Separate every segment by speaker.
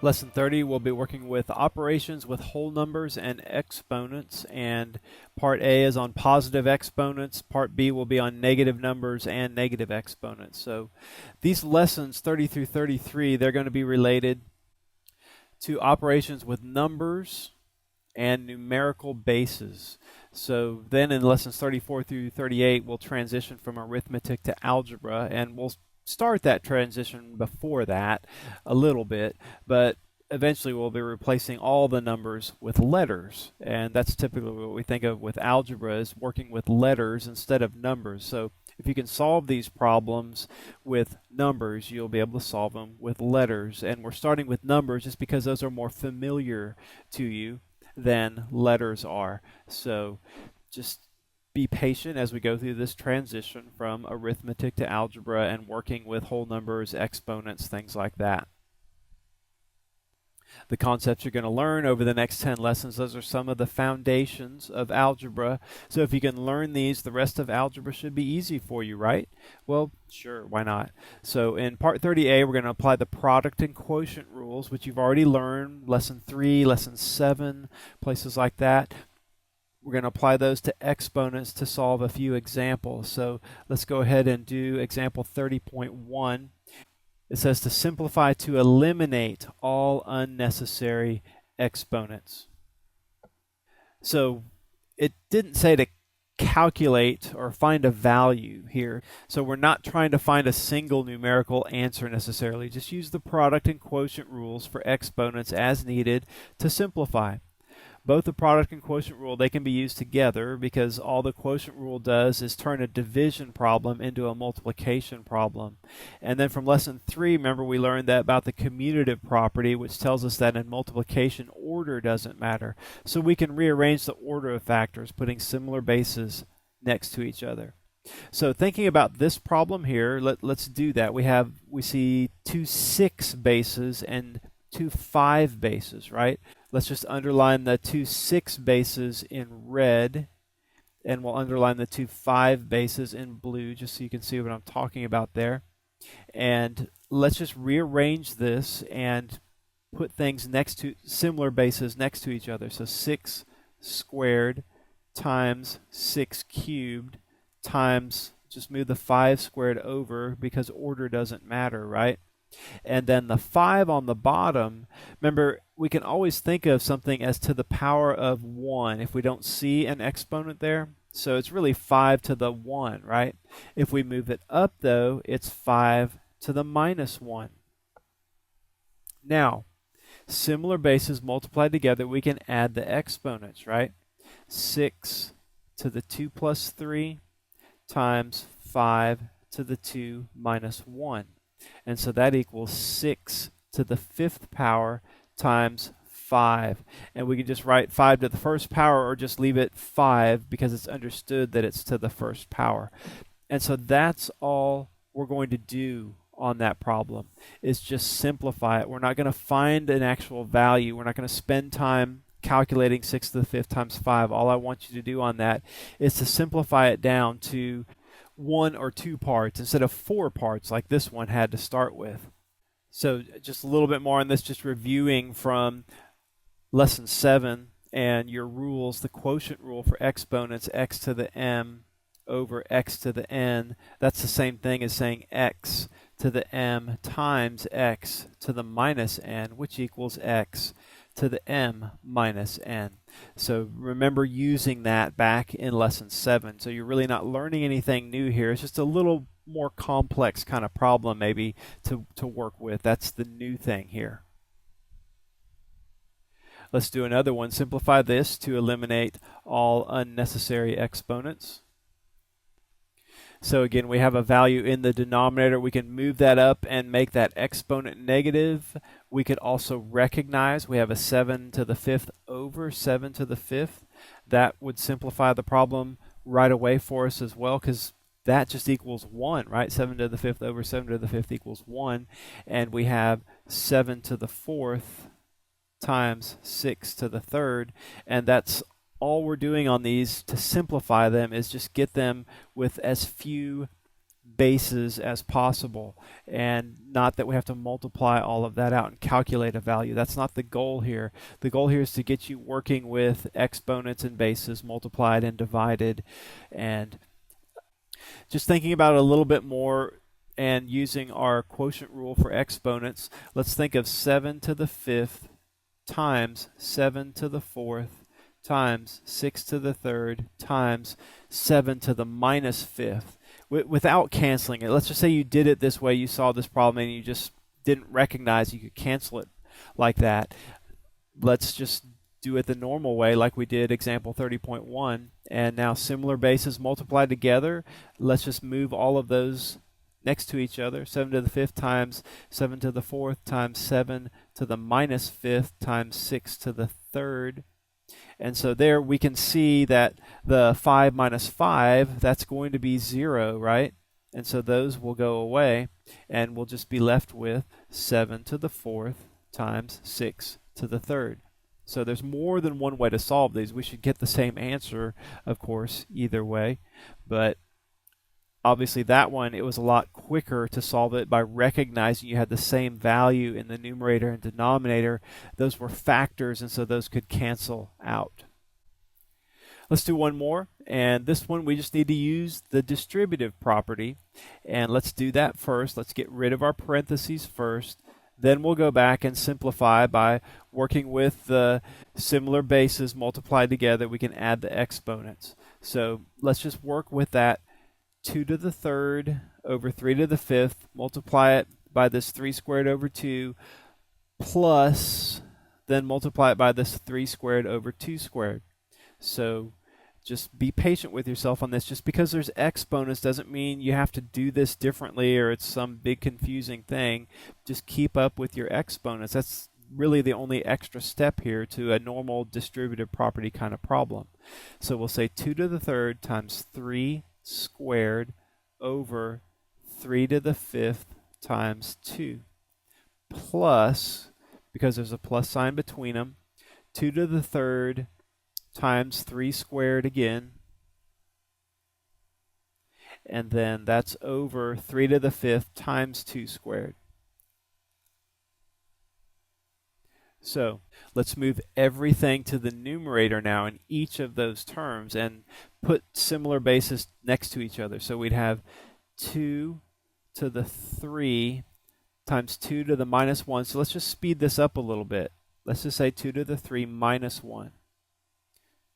Speaker 1: Lesson 30, we'll be working with operations with whole numbers and exponents, and part A is on positive exponents, part B will be on negative numbers and negative exponents. So these lessons 30 through 33, they're going to be related to operations with numbers and numerical bases. So then in lessons 34 through 38, we'll transition from arithmetic to algebra, and we'll start that transition before that a little bit, but eventually we'll be replacing all the numbers with letters, and that's typically what we think of with algebra, is working with letters instead of numbers. So if you can solve these problems with numbers, you'll be able to solve them with letters, and we're starting with numbers just because those are more familiar to you than letters are. So just be patient as we go through this transition from arithmetic to algebra and working with whole numbers, exponents, things like that. The concepts you're going to learn over the next 10 lessons, those are some of the foundations of algebra. So if you can learn these, the rest of algebra should be easy for you, right? Well, sure, why not? So in part 30A, we're going to apply the product and quotient rules, which you've already learned, lesson 3, lesson 7, places like that. We're going to apply those to exponents to solve a few examples. So let's go ahead and do example 30.1. It says to simplify to eliminate all unnecessary exponents. So it didn't say to calculate or find a value here. So we're not trying to find a single numerical answer necessarily. Just use the product and quotient rules for exponents as needed to simplify. Both the product and quotient rule, they can be used together because all the quotient rule does is turn a division problem into a multiplication problem. And then from lesson 3, remember we learned that about the commutative property, which tells us that in multiplication order doesn't matter. So we can rearrange the order of factors, putting similar bases next to each other. So thinking about this problem here, let's do that. We see two 6 bases and two 5 bases, right? Let's just underline the two 6 bases in red, and we'll underline the two 5 bases in blue, just so you can see what I'm talking about there. And let's just rearrange this and put things next to similar bases next to each other. So 6 squared times 6 cubed times, just move the 5 squared over because order doesn't matter, right? And then the 5 on the bottom, remember, we can always think of something as to the power of 1 if we don't see an exponent there. So it's really 5 to the 1, right? If we move it up, though, it's 5 to the minus 1. Now, similar bases multiplied together, we can add the exponents, right? 6 to the 2 plus 3 times 5 to the 2 minus 1. And so that equals 6 to the 5th power times 5. And we can just write 5 to the first power or just leave it 5 because it's understood that it's to the first power. And so that's all we're going to do on that problem, is just simplify it. We're not going to find an actual value. We're not going to spend time calculating 6 to the 5th times 5. All I want you to do on that is to simplify it down to 1 or 2 parts instead of 4 parts like this one had to start with. So just a little bit more on this, just reviewing from lesson 7 and your rules, the quotient rule for exponents, x to the m over x to the n. That's the same thing as saying x to the m times x to the minus n, which equals x to the m minus n. So remember using that back in lesson 7. So you're really not learning anything new here. It's just a little more complex kind of problem maybe to work with. That's the new thing here. Let's do another one. Simplify this to eliminate all unnecessary exponents. So again, we have a value in the denominator. We can move that up and make that exponent negative. We could also recognize we have a 7 to the 5th over 7 to the 5th. That would simplify the problem right away for us as well, because that just equals 1, right? 7 to the 5th over 7 to the 5th equals 1. And we have 7 to the 4th times 6 to the 3rd. And that's all we're doing on these to simplify them, is just get them with as few bases as possible, and not that we have to multiply all of that out and calculate a value. That's not the goal here. The goal here is to get you working with exponents and bases, multiplied and divided, and just thinking about it a little bit more and using our quotient rule for exponents. Let's think of 7 to the 5th times 7 to the 4th times 6 to the 3rd times 7 to the minus 5th. Without canceling it. Let's just say you did it this way, you saw this problem and you just didn't recognize you could cancel it like that. Let's just do it the normal way like we did example 30.1, and now similar bases multiplied together. Let's just move all of those next to each other. 7 to the 5th times 7 to the 4th times 7 to the minus 5th times 6 to the 3rd. And so there we can see that the 5 minus 5, that's going to be 0, right? And so those will go away, and we'll just be left with 7 to the 4th times 6 to the 3rd. So there's more than one way to solve these. We should get the same answer, of course, either way. But obviously that one, it was a lot quicker to solve it by recognizing you had the same value in the numerator and denominator. Those were factors, and so those could cancel out. Let's do one more, and this one we just need to use the distributive property, and let's do that first. Let's get rid of our parentheses first. Then we'll go back and simplify by working with the similar bases multiplied together. We can add the exponents. So let's just work with that. 2 to the 3rd over 3 to the 5th, multiply it by this 3 squared over 2, plus then multiply it by this 3 squared over 2 squared. So just be patient with yourself on this. Just because there's exponents doesn't mean you have to do this differently or it's some big confusing thing. Just keep up with your exponents. That's really the only extra step here to a normal distributive property kind of problem. So we'll say 2 to the 3rd times 3 squared over 3 to the 5th times 2, plus, because there's a plus sign between them, 2 to the 3rd times 3 squared again, and then that's over 3 to the 5th times 2 squared. So let's move everything to the numerator now in each of those terms and put similar bases next to each other. So we'd have 2 to the 3 times 2 to the minus 1. So let's just speed this up a little bit. Let's just say 2 to the 3 minus 1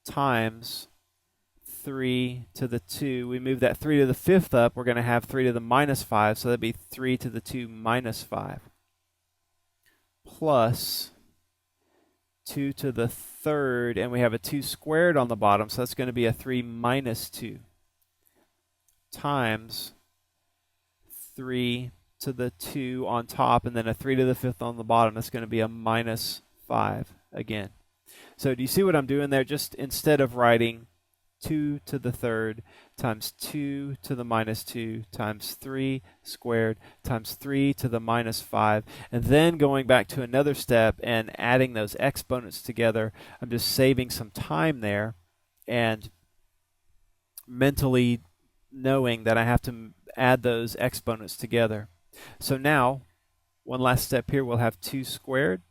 Speaker 1: times 3 to the 2. We move that 3 to the 5th up. We're going to have 3 to the minus 5. So that'd be 3 to the 2 minus 5 plus 2 to the 3rd, and we have a 2 squared on the bottom, so that's going to be a 3 minus 2 times 3 to the 2 on top, and then a 3 to the 5th on the bottom. That's going to be a minus 5 again. So do you see what I'm doing there? Just instead of writing 2 to the 3rd times 2 to the minus 2 times 3 squared times 3 to the minus 5, and then going back to another step and adding those exponents together, I'm just saving some time there and mentally knowing that I have to add those exponents together. So now, one last step here, we'll have 2 squared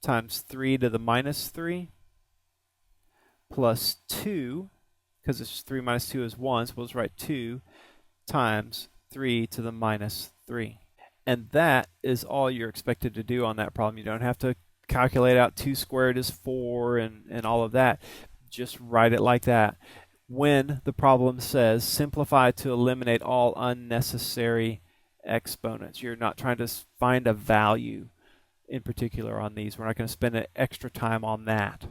Speaker 1: times 3 to the minus 3 plus 2, because it's 3 minus 2 is 1, so we'll just write 2 times 3 to the minus 3. And that is all you're expected to do on that problem. You don't have to calculate out 2 squared is 4 and all of that. Just write it like that. When the problem says simplify to eliminate all unnecessary exponents, you're not trying to find a value in particular on these. We're not going to spend extra time on that.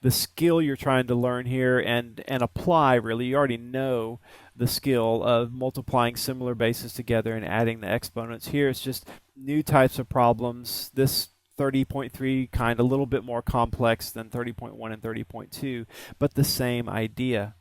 Speaker 1: The skill you're trying to learn here and apply, really, you already know the skill of multiplying similar bases together and adding the exponents. Here it's just new types of problems. This 30.3 kind a little bit more complex than 30.1 and 30.2, but the same idea.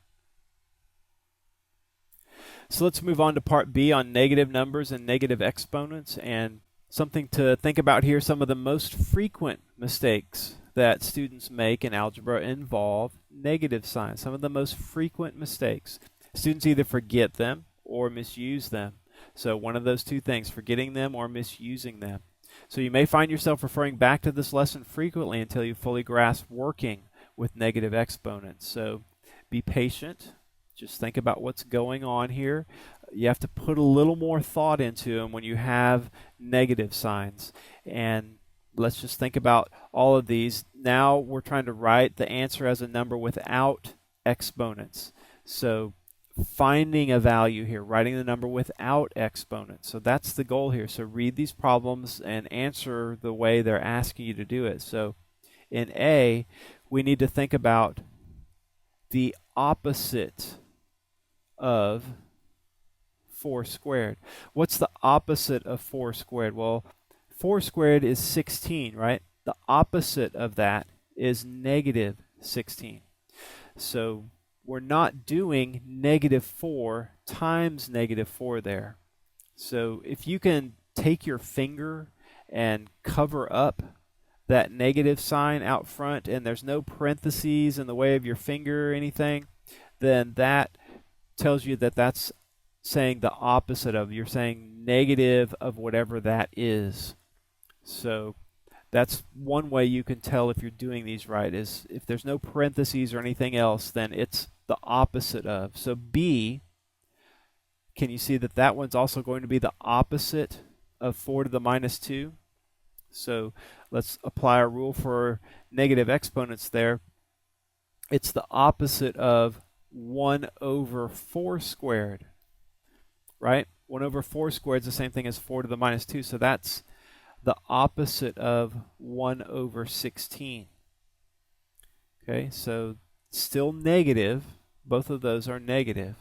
Speaker 1: So let's move on to part B on negative numbers and negative exponents, and something to think about here. Some of the most frequent mistakes that students make in algebra involve negative signs. Some of the most frequent mistakes. Students either forget them or misuse them. So one of those two things, forgetting them or misusing them. So you may find yourself referring back to this lesson frequently until you fully grasp working with negative exponents. So be patient. Just think about what's going on here. You have to put a little more thought into them when you have negative signs. And let's just think about all of these. Now we're trying to write the answer as a number without exponents. So finding a value here, writing the number without exponents. So that's the goal here. So read these problems and answer the way they're asking you to do it. So in A, we need to think about the opposite of 4 squared. What's the opposite of 4 squared? Well, 4 squared is 16, right? The opposite of that is negative 16. So we're not doing negative 4 times negative 4 there. So if you can take your finger and cover up that negative sign out front and there's no parentheses in the way of your finger or anything, then that tells you that that's saying the opposite of, you're saying negative of whatever that is. So that's one way you can tell if you're doing these right, is if there's no parentheses or anything else, then it's the opposite of. So B, can you see that that one's also going to be the opposite of 4 to the minus 2? So let's apply our rule for negative exponents there. It's the opposite of 1 over 4 squared, right? 1 over 4 squared is the same thing as 4 to the minus 2, so that's the opposite of 1 over 16. Okay, so still negative. Both of those are negative.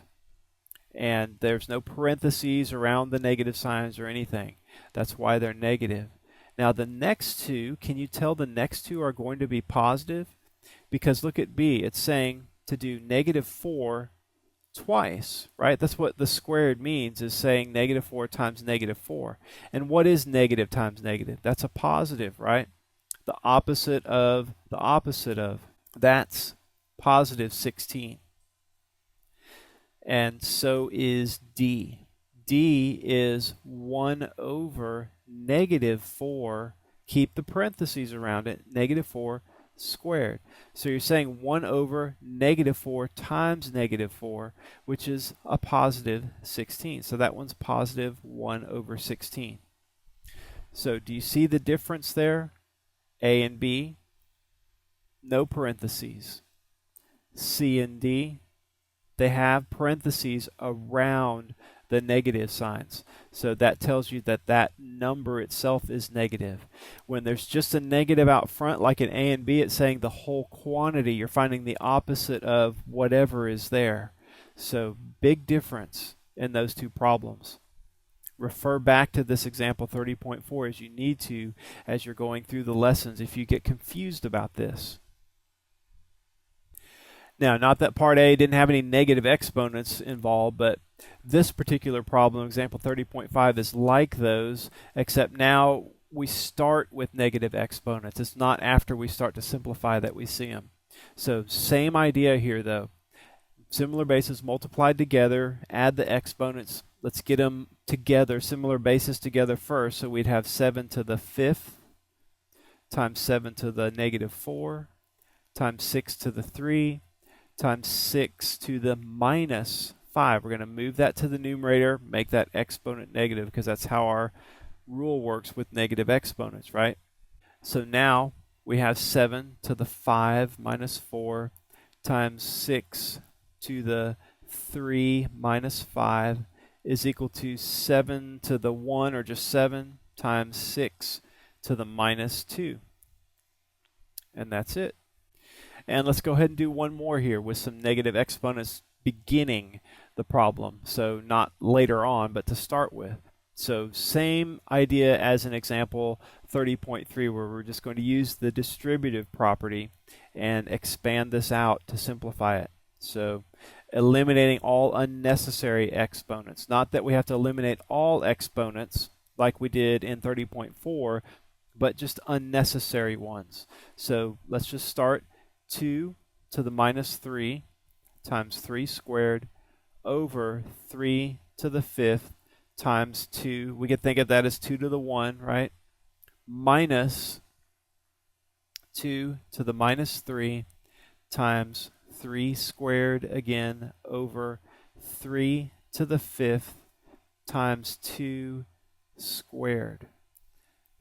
Speaker 1: And there's no parentheses around the negative signs or anything. That's why they're negative. Now the next two, can you tell the next two are going to be positive? Because look at B, it's saying to do negative 4 twice, right? That's what the squared means, is saying negative 4 times negative 4. And what is negative times negative? That's a positive, right? The opposite of the opposite of. That's positive 16. And so is D. D is 1 over negative 4, keep the parentheses around it, negative 4 squared. So you're saying 1 over negative 4 times negative 4, which is a positive 16. So that one's positive 1 over 16. So do you see the difference there? A and B, no parentheses. C and D, they have parentheses around the negative signs. So that tells you that that number itself is negative. When there's just a negative out front, like in A and B, it's saying the whole quantity. You're finding the opposite of whatever is there. So big difference in those two problems. Refer back to this example 30.4 as you need to as you're going through the lessons if you get confused about this. Now, not that part A didn't have any negative exponents involved, but this particular problem, example 30.5, is like those, except now we start with negative exponents. It's not after we start to simplify that we see them. So same idea here, though. Similar bases multiplied together, add the exponents. Let's get them together, similar bases together first. So we'd have 7 to the 5th times 7 to the negative 4 times 6 to the 3 times 6 to the minus 5. We're going to move that to the numerator, make that exponent negative, because that's how our rule works with negative exponents, right? So now we have 7 to the 5 minus 4 times 6 to the 3 minus 5 is equal to 7 to the 1, or just 7, times 6 to the minus 2. And that's it. And let's go ahead and do one more here with some negative exponents beginning the problem. So not later on, but to start with. So same idea as in example 30.3, where we're just going to use the distributive property and expand this out to simplify it. So eliminating all unnecessary exponents. Not that we have to eliminate all exponents like we did in 30.4, but just unnecessary ones. So let's just start 2 to the minus 3 times 3 squared over 3 to the 5th times 2. We could think of that as 2 to the 1, right? Minus 2 to the minus 3 times 3 squared again over 3 to the 5th times 2 squared.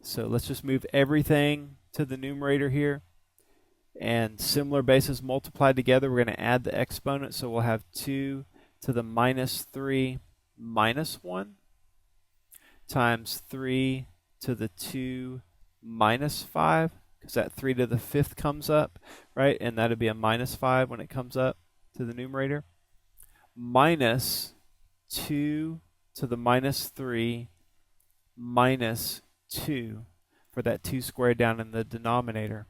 Speaker 1: So let's just move everything to the numerator here. And similar bases multiplied together, we're going to add the exponent. So we'll have 2 to the minus 3 minus 1 times 3 to the 2 minus 5, because that 3 to the 5th comes up, right? And that'll be a minus 5 when it comes up to the numerator. Minus 2 to the minus 3 minus 2 for that 2 squared down in the denominator,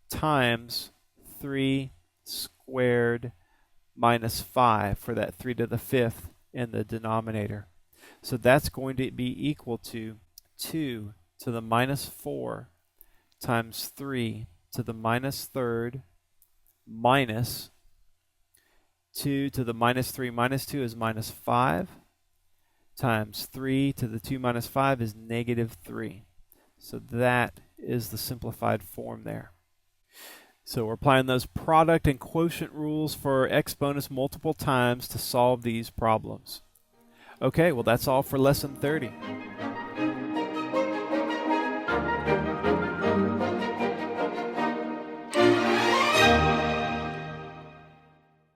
Speaker 1: times 3 squared minus 5 for that 3 to the 5th in the denominator. So that's going to be equal to 2 to the minus 4 times 3 to the minus 3rd minus 2 to the minus 3 minus 2 is minus 5 times 3 to the 2 minus 5 is negative 3. So that is the simplified form there. So we're applying those product and quotient rules for exponents multiple times to solve these problems. Okay, well that's all for lesson 30.